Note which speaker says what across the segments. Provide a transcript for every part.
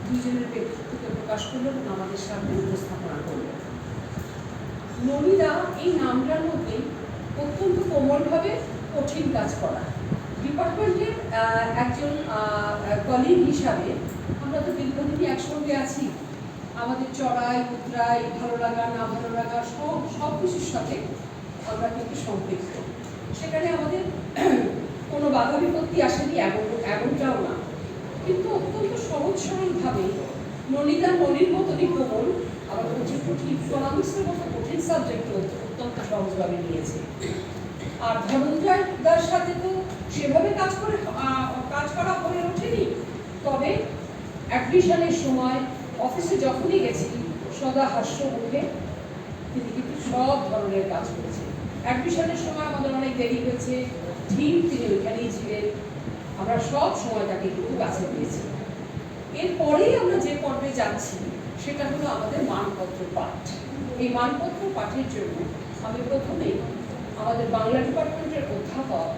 Speaker 1: দুইজনের ব্যক্তিত্বকে প্রকাশ করলো এবং আমাদের সামনে উপস্থাপনা করলো। ননিদা এই নামটার মধ্যে অত্যন্ত কোমলভাবে কঠিন কাজ করা। ডিপার্টমেন্টের একজন কলিগ হিসাবে আমরা তো দীর্ঘদিনই একসঙ্গে আছি। আমাদের চড়াই উতরাই, ভালো লাগা না ভালো লাগা সব কিছুর সাথে আমরা কিন্তু সম্পৃক্ত। সেখানে আমাদের কোনো বাধা বিপত্তি আসেনি, এমনটাও না। কিন্তু অত্যন্ত সহজ সরলভাবে ননিদা ননির মতনই কোমল, আবার কঠিন ইকোনমিক্সের মতো কঠিন সাবজেক্ট অত্যন্ত সহজভাবে নিয়েছে। আর ধনঞ্জয়দার সাথে তো সেভাবে কাজ করা হয়ে ওঠেনি, তবে অ্যাডমিশনের সময় অফিসে যখনই গেছি সদা হাস্য মুখে তিনি কিন্তু সব ধরনের কাজ করেছেন। অ্যাডমিশনের সময় আমাদের অনেক দেরি হয়েছে, ঠিক তিনি ওইখানেই ছিলেন, আমরা সব সময় তাকে কিন্তু কাছে পেয়েছি। এরপরেই আমরা যে পর্বে যাচ্ছি সেটা হলো আমাদের মানপত্র পাঠ। এই মানপত্র পাঠের জন্য আমি প্রথমেই আমাদের বাংলা ডিপার্টমেন্টের অধ্যাপক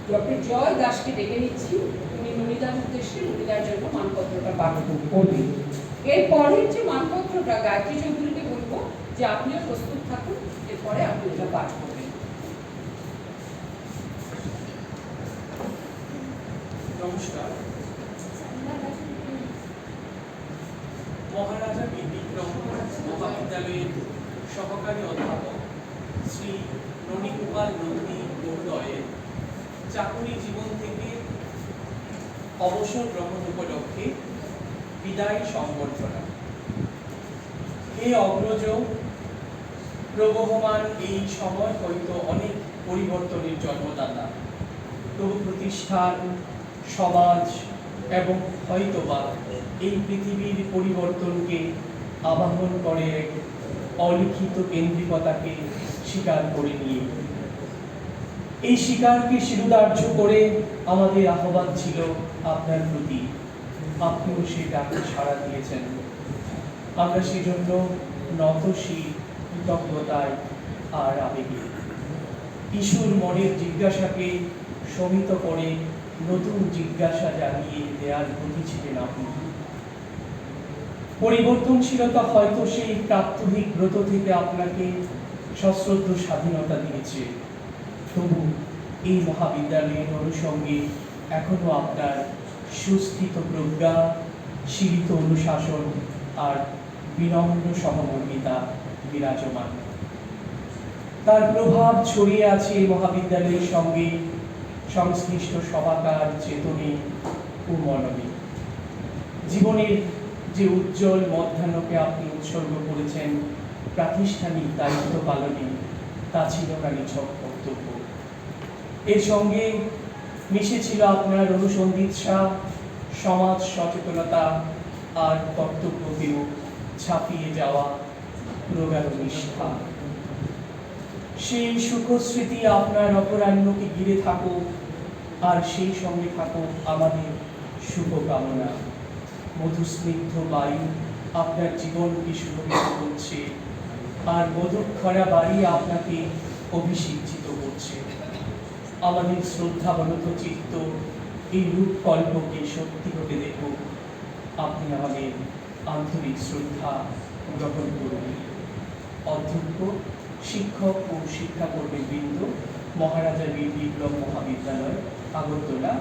Speaker 1: ডক্টর জয় দাসকে ডেকে নিচ্ছি। উনি ননিদার উদ্দেশ্যে ননিদার জন্য মানপত্রটা পাঠ করবেন। এরপরের যে মানপত্রটা গায়ত্রী চৌধুরীকে বলবো যে আপনিও প্রস্তুত থাকুন, এরপরে আপনি এটা পাঠ করবেন।
Speaker 2: নমস্কার। মহারাজা বীর বিক্রম মহাবিদ্যালয়ের সহকারী অধ্যাপক শ্রী ননীগোপাল নন্দী মহোদয়ের চাকুরি জীবন থেকে অবসর গ্রহণ উপলক্ষে বিদায় সংবর্ধনা। হে অগ্রজ, প্রবহমান এই সময় হয়তো অনেক পরিবর্তনের জন্মদাতা। প্রভু প্রতিষ্ঠান, সমাজ এবং হয়তোবা এই পৃথিবীর পরিবর্তনকে আবাহন করে এক অলিখিত কেন্দ্রিকতাকে স্বীকার করে নিয়ে এই স্বীকারকে শিরোধার্য করে আমাদের আহ্বান ছিল আপনার প্রতি। আপনিও সেই ডাকে সাড়া দিয়েছেন। আমরা সেজন্য নতশীল, কৃতজ্ঞতায় আর আবেগে। কিশোর মনের জিজ্ঞাসাকে শমিত করে নতুন জিজ্ঞাসা জানিয়ে দেয়ার প্রতি ছিলেন আপনি। পরিবর্তনশীলতা হয়তো সেই প্রাত্যহিক ব্রত থেকে আপনাকে সশ্রদ্ধ স্বাধীনতা দিয়েছে, তবু এই মহাবিদ্যালয়ের অনুষঙ্গে এখনো আপনার সুস্থিত প্রজ্ঞা, সীমিত অনুশাসন আর বিনম্র সহমর্মিতা বিরাজমান। তার প্রভাব ছড়িয়ে আছে এই মহাবিদ্যালয়ের সঙ্গে সংশ্লিষ্ট সবাকার চেতনে ও মননে। জীবনের যে উজ্জ্বল মধ্যাহ্নকে আপনি উৎসর্গ করেছেন প্রাতিষ্ঠানিক দায়িত্ব পালনে, তা ছিল না নিছক কর্তব্য। এর সঙ্গে মিশেছিল আপনার অনুসন্ধিৎসা, সমাজ সচেতনতা আর কর্তব্যকেও ছাপিয়ে যাওয়া প্রগাঢ় নিষ্ঠা। সেই সুখস্মৃতি আপনার অপরাহ্নকে ঘিরে থাকুক, আর সেই সঙ্গে থাকুক আমাদের শুভকামনা। মধুস্নিগ্ধ বায়ু আপনার জীবনকে সুরক্ষিত করছে, আর মধুক্ষরা বাড়ি আপনাকে অভিষিঞ্চিত করছে। আমাদের শ্রদ্ধাবনত চিত্ত এই রূপকল্পকে সত্যি হতে দেখুক। আপনি আমাদের আন্তরিক শ্রদ্ধা গ্রহণ করুন। অধ্যক্ষ, শিক্ষক ও শিক্ষাকর্মী বৃন্দ, মহারাজা বীর বিক্রম মহাবিদ্যালয়, আগরতলা,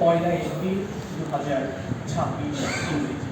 Speaker 2: 1 এপ্রিল 2026 ইংরেজি।